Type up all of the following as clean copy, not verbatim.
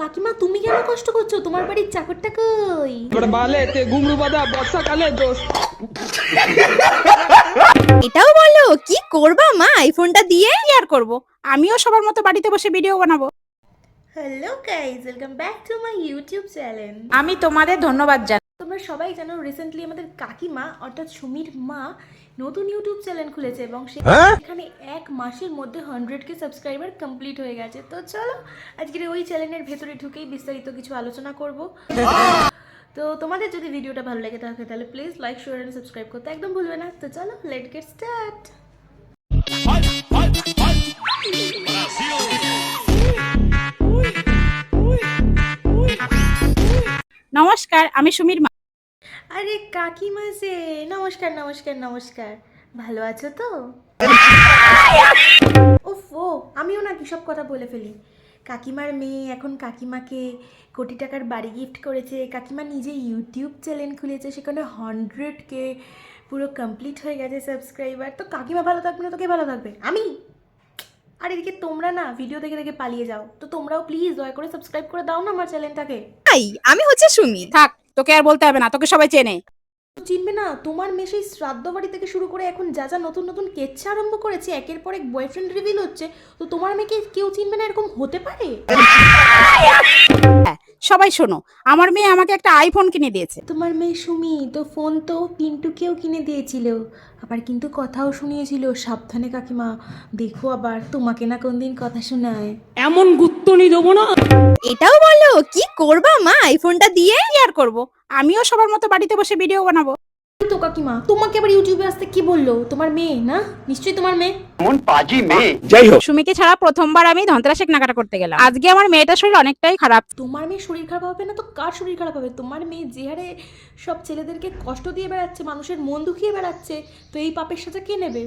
কাকিমা তুমি কেন কষ্ট করছো? তোমার বাড়ির চাকরটা কই? এটাও বলো কি করবা মা আইফোনটা দিয়ে? কি আর করব, আমিও সবার মতো বাড়িতে বসে ভিডিও বানাবো। Hello guys, welcome back to my YouTube channel. আমি তোমাদের ধন্যবাদ জানাই। তোমরা সবাই জানো রিসেন্টলি আমাদের কাকিমা অর্থাৎ সুমির মা নতুন ইউটিউব চ্যানেল খুলেছে এবং সেখানে এক মাসের মধ্যে 100K সাবস্ক্রাইবার কমপ্লিট হয়ে গেছে। তো চলো আজকের ওই চ্যানেলের ভেতরে ঢুকেই বিস্তারিত কিছু আলোচনা করব। তো তোমাদের যদি ভিডিওটা ভালো লেগে থাকে তাহলে please like share and subscribe করতে একদম ভুলবে না। তো চলো লেটস গেট স্টার্ট। নমস্কার, আমি সুমির মা। আরে কাকিমা যে, নমস্কার নমস্কার নমস্কার, ভালো আছো তো? উফ ও, আমিও নাকি সব কথা বলে ফেলি। কাকিমার মেয়ে এখন কাকিমাকে কোটি টাকার বাড়ি গিফট করেছে, কাকিমা নিজে ইউটিউব চ্যানেল খুলেছে, সেখানে 100K পুরো কমপ্লিট হয়ে গেছে সাবস্ক্রাইবার। তো কাকিমা ভালো থাকবে না তো কে ভালো থাকবে? আমি। আর এদিকে তোমরা না ভিডিও দেখে দেখে পালিয়ে যাও, তো তোমরাও প্লিজ দয়া করে সাবস্ক্রাইব করে দাও না আমার চ্যানেলটাকে। আমি হচ্ছে সুমি। থাক, তোকে আর বলতে হবে না, তোকে সবাই চেনে। চিনবে না? তোমার মেয়ে সেই শ্রাদ্ধ বাড়ি থেকে শুরু করে এখন যা যা নতুন নতুন কেচ্ছা আরম্ভ করেছে, একের পর এক বয়ফ্রেন্ড রিভিল হচ্ছে, তো তোমার মেয়েকে কেউ চিনবে না এরকম হতে পারে? হ্যাঁ, সবাই শোনো, আমার মেয়ে আমাকে একটা আইফোন কিনে দিয়েছে। তোমার মেয়ে সুমি তো ফোন তো পিন্টুকেও কিনে দিয়েছিল, আবার কিন্তু কথাও শুনিয়েছিল, সাবধানে কাকিমা, দেখো আবার তোমাকে না কোনদিন কথা শোনায়। এমন গুত্তনি দেবো না। এটাও বলো কি করবা মা আইফোনটা দিয়ে? কি আর করব, আমিও সবার মতো বাড়িতে বসে ভিডিও বানাবো। তো কাকিমা তোমাকে আবার ইউটিউবে আসতে কি বললো? তোমার মেয়ে না? নিশ্চয়ই তোমার মেয়ে। এমন পাজি মেয়ে। যাই হোক, সুমিকে ছাড়া প্রথমবার আমি ধনতেরাসে কেনাকাটা করতে গেলাম। আজকে আমার মেয়েটার শরীর অনেকটাই খারাপ। তোমার মেয়ে শরীর খারাপ হবে না তো কার শরীর খারাপ হবে? তোমার মেয়ে যে হারে সব ছেলেদেরকে কষ্ট দিয়ে বেড়াচ্ছে, মানুষের মন দুখিয়ে বেড়াচ্ছে, তো এই পাপের সাথে কে নেবে?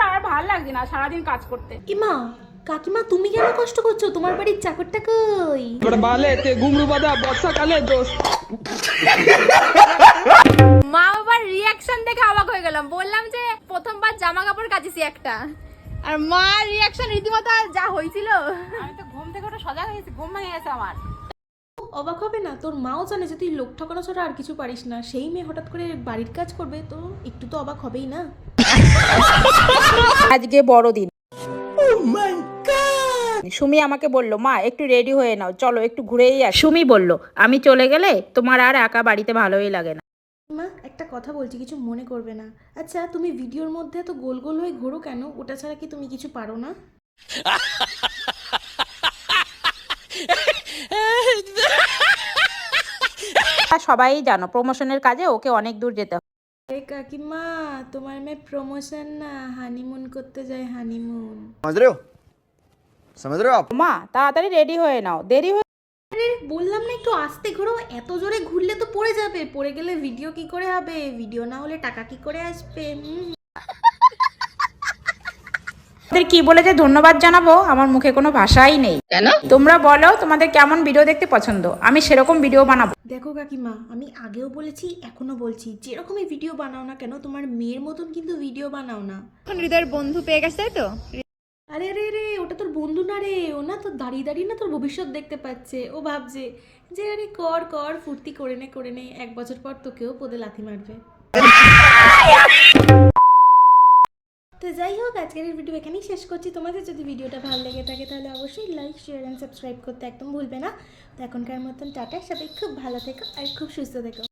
আর ভালো লাগছে না সারাদিন কাজ করতে। ইমা, কাকিমা তুমি কেন কষ্ট করছো? তোমার বাড়ির চাকরটা কই? মা বাবার রিয়াকশন দেখে অবাক হয়ে গেলাম। বললাম যে প্রথমবার জামা কাপড় কাচিছি একটা, আর মা রিয়াকশন রীতিমতো যা হয়েছিল। আমি তো ঘুম থেকে ওটা সজাগ হয়েছি, ঘুম ভেঙে গেছে আমার। অবাক হবে না? তোর মাও জানে যে তুই লোক ঠকানো ছাড়া আর কিছু পারিস না, সেই মেয়ে হঠাৎ করে বাড়ির কাজ করবে, তো একটু তো অবাক হবেই না। আজকে বড়দিন। সুমি আমাকে বলল, মা একটু রেডি হয়ে নাও, চলো একটু ঘুরেই আসি। সুমি বলল, আমি চলে গেলে তোমার আর একা বাড়িতে ভালোই লাগে না। মা একটা কথা বলছি, কিছু মনে করবে না। আচ্ছা তুমি ভিডিওর মধ্যে তো গোল গোল হয়ে ঘোরো কেন? ওটা ছাড়া কি তুমি কিছু পারো না? সবাই জানো প্রমোশনের কাজে ওকে অনেক দূর যেতে হয়। এই কাকিমা, তোমার মেয়ে প্রমোশন না হানিমুন করতে যায়, হানিমুন। समझ रहे हो? समझ रहे हो आप? মা তাড়াতাড়ি রেডি হয়ে নাও, দেরি হয়ে। আরে বললাম না একটু আস্তে ঘোরো, এত জোরে ঘুরলে তো পড়ে যাবে, পড়ে গেলে ভিডিও কি করে হবে? ভিডিও না হলে টাকা কি করে আসবে? তোমাদের কি বলে যে ধন্যবাদ জানাবো আমার মুখে কোনো ভাষাই নেই। কেন? তোমরা বলো তোমাদের কেমন ভিডিও দেখতে পছন্দ, আমি সেরকম ভিডিও বানাবো। দেখো কাকিমা, আমি আগেও বলেছি এখনো বলছি, যেরকমই ভিডিও বানাও না কেন তোমার মেয়ের মতন কিন্তু ভিডিও বানাও না। এখন হৃদয়ের বন্ধু পেয়ে গেছে, তাই তো? আরে আরে রে, ওটা তোর বন্ধু না রে, ও না তোর দাঁড়িয়ে দাঁড়িয়ে না তোর ভবিষ্যৎ দেখতে পাচ্ছে। ও ভাবছে যে আরে কর কর, ফুর্তি করে নে করে নে, 1 বছর পর তোকেও পদে লাথি মারবে। তো যাই হোক, আজকের এই ভিডিও এখানেই শেষ করছি। তোমাদের যদি ভিডিওটা ভালো লেগে থাকে তাহলে অবশ্যই লাইক শেয়ার অ্যান্ড সাবস্ক্রাইব করতে একদম ভুলবে না। তো এখনকার মতন টাটা, সবাই খুব ভালো থেকো আর খুব সুস্থ থেকো।